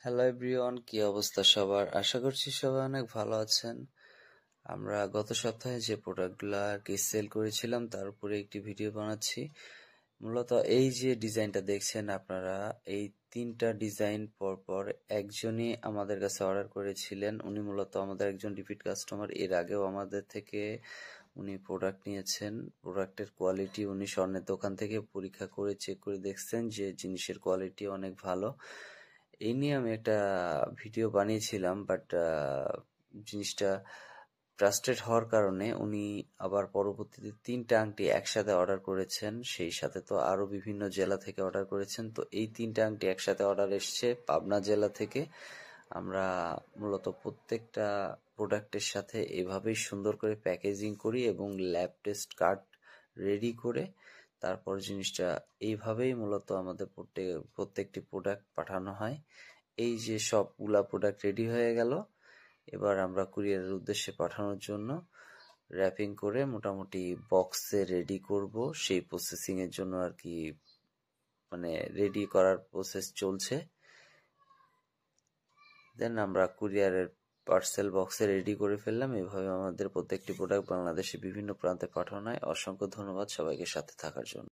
Hello everyone, কি অবস্থা সবার? আশা করছি সবাই অনেক ভালো আছেন। আমরা গত সপ্তাহে যে প্রোডাক্টগুলো আর কি সেল করেছিলাম তার উপরে একটি ভিডিও বানাচ্ছি। মূলত এই যে ডিজাইনটা দেখছেন আপনারা, এই তিনটা ডিজাইন পরপর একজনই আমাদের কাছে অর্ডার করেছিলেন। উনি মূলত আমাদের একজন রিপিট কাস্টমার। এর আগেও আমাদের থেকে উনি প্রোডাক্ট নিয়েছেন। প্রোডাক্টের কোয়ালিটি উনি স্বর্ণের দোকান থেকে পরীক্ষা করে চেক করে দেখছেন যে জিনিসের কোয়ালিটি অনেক ভালো। এই নিয়ে আমি একটা ভিডিও বানিয়েছিলাম, বাট জিনিসটা ট্রাস্টেড হওয়ার কারণে উনি আবার পরবর্তীতে 3টা আংটি একসাথে অর্ডার করেছেন। সেই সাথে তো আরো বিভিন্ন জেলা থেকে অর্ডার করেছেন। তো এই 3টা আংটি একসাথে অর্ডার এসছে পাবনা জেলা থেকে। আমরা মূলত প্রত্যেকটা প্রোডাক্টের সাথে এভাবেই সুন্দর করে প্যাকেজিং করি এবং ল্যাব টেস্ট কার্ড রেডি করে তারপর জিনিসটা এইভাবেই মূলত আমাদের প্রত্যেকটি প্রোডাক্ট পাঠানো হয়। এই যে সবগুলা প্রোডাক্ট রেডি হয়ে গেল, এবার আমরা কুরিয়ারের উদ্দেশ্যে পাঠানোর জন্য র্যাপিং করে মোটামুটি বক্সে রেডি করব। সেই প্রসেসিং এর জন্য আর কি মানে রেডি করার প্রসেস চলছে। দেন আমরা কুরিয়ারের পার্সেল বক্সে রেডি করে ফেললাম। এভাবে আমাদের প্রত্যেকটি প্রোডাক্ট বাংলাদেশের বিভিন্ন প্রান্তে পাঠানো হয়। অসংখ্য ধন্যবাদ সবাইকে সাথে থাকার জন্য।